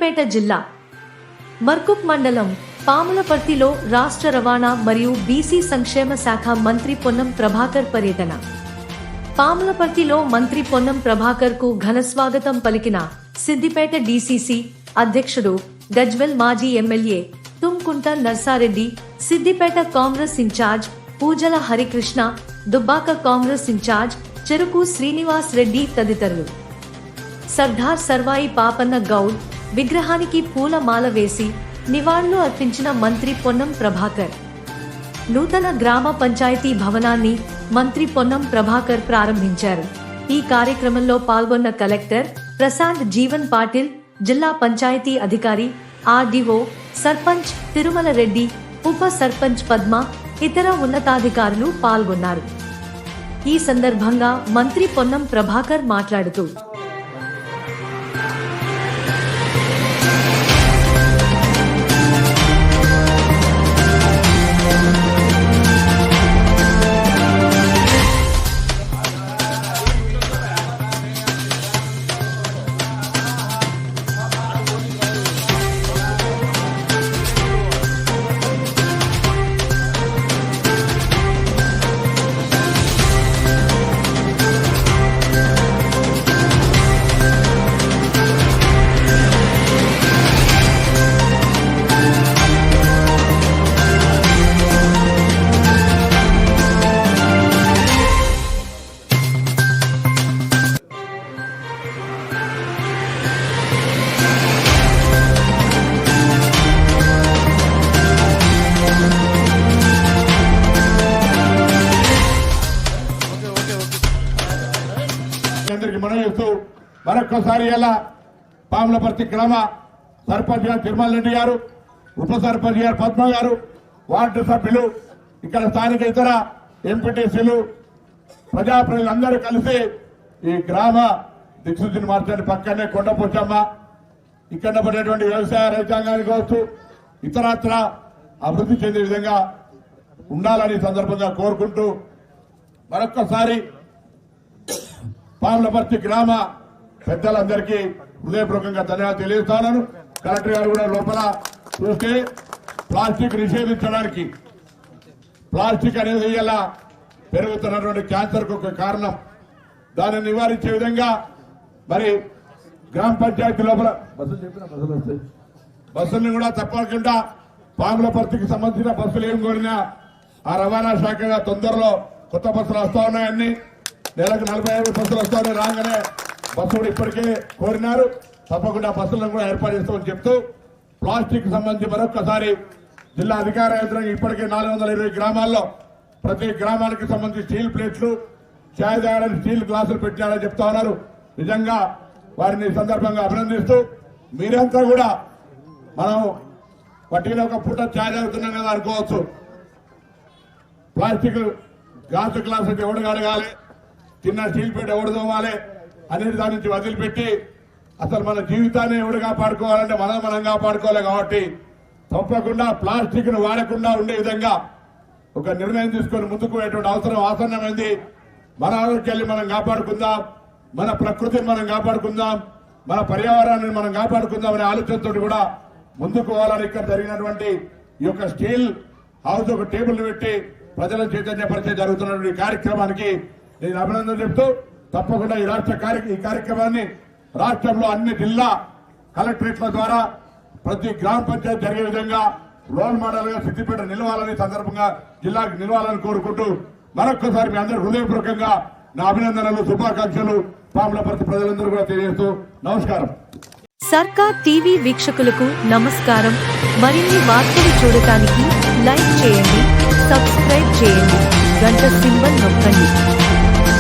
సిద్దిపేట జిల్లా మర్కుక్ మండలం పాములపర్తిలో రాష్ట్ర రవాణా మరియు బీసీ సంక్షేమ శాఖ మంత్రి పొన్నం ప్రభాకర్ పర్యటన. పాములపర్తిలో మంత్రి పొన్నం ప్రభాకర్ కు ఘన స్వాగతం పలికిన సిద్దిపేట డీసీసీ అధ్యక్షుడు, గజ్వెల్ మాజీ ఎమ్మెల్యే తుమ్కుంట నర్సారెడ్డి, సిద్దిపేట కాంగ్రెస్ ఇన్ఛార్జ్ పూజల హరికృష్ణ, దుబ్బాక కాంగ్రెస్ ఇన్ఛార్జ్ చెరుకు శ్రీనివాస్ రెడ్డి తదితరులు. సర్దార్ సర్వాయి పాపన్న గౌడ్ విగ్రహానికి పూల మాల వేసి నివాళులు అర్పించిన మంత్రి పొన్నం ప్రభాకర్. నూతన గ్రామ పంచాయతీ భవనాన్ని మంత్రి పొన్నం ప్రభాకర్ ప్రారంభించారు. ఈ కార్యక్రమంలో పాల్గొన్న కలెక్టర్ ప్రశాంత్ జీవన్ పాటిల్, జిల్లా పంచాయతీ అధికారి, ఆర్డీఓ, సర్పంచ్ తిరుమల రెడ్డి, ఉప సర్పంచ్ పద్మ, ఇతర ఉన్నతాధికారులు పాల్గొన్నారు. ఈ సందర్భంగా మంత్రి పొన్నం ప్రభాకర్ మాట్లాడుతూ మనం చేస్తూ మరొక్కసారి ఇలా పాములపర్తి గ్రామ సర్పంచ్ గారు తిరుమల రెడ్డి గారు, ఉప సర్పంచ్ గారు పద్మ గారు, వార్డు సభ్యులు, ఇక్కడ స్థానిక ఇతర ఎంపీటీసీలు, ప్రజాప్రతినిధులందరూ కలిసి ఈ గ్రామ దిక్సూచిని మార్చడానికి పక్కనే కొండపోచమ్మ, ఇక్కడ పడేటువంటి వ్యవసాయ రైతాంగానికి కావచ్చు, ఇతరత్ర అభివృద్ధి చెందే విధంగా ఉండాలని సందర్భంగా కోరుకుంటూ మరొక్కసారి పాములపర్తి గ్రామ పెద్దలందరికీ హృదయపూర్వకంగా ధన్యవాదాలు తెలియజేస్తున్నాను. కలెక్టర్ గారు కూడా లోపల చూస్తే ప్లాస్టిక్ నిషేధించడానికి, ప్లాస్టిక్ అనేది ఇలా పెరుగుతున్నటువంటి క్యాన్సర్ కు ఒక కారణం, దాన్ని నివారించే విధంగా మరి గ్రామ పంచాయతీ లోపల బస్సుల్ని కూడా తప్పకుండా పాములపర్తికి సంబంధించిన బస్సులు ఏం కోరినా ఆ రవాణా శాఖగా తొందరలో కొత్త బస్సులు వస్తా ఉన్నాయని, నెలకు 45 బస్సులు వస్తాయని రాగానే బస్సు కూడా ఇప్పటికే కోరినారు. తప్పకుండా బస్సులను కూడా ఏర్పాటు చేస్తామని చెప్తూ ప్లాస్టిక్ సంబంధించి మరొక్కసారి జిల్లా అధికార యంత్రాంగం ఇప్పటికే 420 గ్రామాల్లో ప్రతి గ్రామానికి సంబంధించి స్టీల్ ప్లేట్లు, ఛాయ్ తాగడానికి స్టీల్ గ్లాసులు పెట్టారని చెప్తా ఉన్నారు. నిజంగా వారిని సందర్భంగా అభినందిస్తూ మీరంతా కూడా మనం పట్టిన ఒక పూట ఛాయ్ తాగుతున్నాం కదా అనుకోవచ్చు. ప్లాస్టిక్ గాజు గ్లాస్ అయితే ఎవడు కడగాలి, చిన్న స్టీల్ ప్లేట్ ఎవడు తోమాలి అనేది దాని నుంచి వదిలిపెట్టి అసలు మన జీవితాన్ని ఎవడు కాపాడుకోవాలంటే మనం కాపాడుకోవాలి. కాబట్టి తప్పకుండా ప్లాస్టిక్ ను వాడకుండా ఉండే విధంగా ఒక నిర్ణయం తీసుకొని ముందుకు పోయేటువంటి అవసరం ఆసన్నమైంది. మన ఆరోగ్యాన్ని మనం కాపాడుకుందాం, మన ప్రకృతిని మనం కాపాడుకుందాం, మన పర్యావరణాన్ని మనం కాపాడుకుందాం అనే ఆలోచనతో కూడా ముందుకు పోవాలని ఇక్కడ జరిగినటువంటి ఈ యొక్క స్టీల్ హౌస్ ఒక టేబుల్ పెట్టి ప్రజలను చైతన్యపరిచే జరుగుతున్నటువంటి కార్యక్రమానికి నేను అభినందన చెప్తూ తప్పకుండా ఈ కార్యక్రమాన్ని రాష్ట్రంలో అన్ని జిల్లా కలెక్టరేట్ల ద్వారా ప్రతి గ్రామ పంచాయతీ జరిగే విధంగా రోల్ మోడల్ గా సిద్దిపేట నిలవాలని సందర్భంగా జిల్లాకు నిలవాలని కోరుకుంటూ మరొక్కసారి మీ అందరూ హృదయపూర్వకంగా నా అభినందనలు, శుభాకాంక్షలు పాములపర్తి ప్రజలందరూ కూడా తెలియజేస్తూ నమస్కారం. సర్కార్ టీవీ వీక్షకులకు నమస్కారం. మరిన్ని వార్తలు చూడటానికి లైక్ చేయండి, సబ్స్క్రైబ్ చేయండి, గంట సింబల్ నొక్కండి.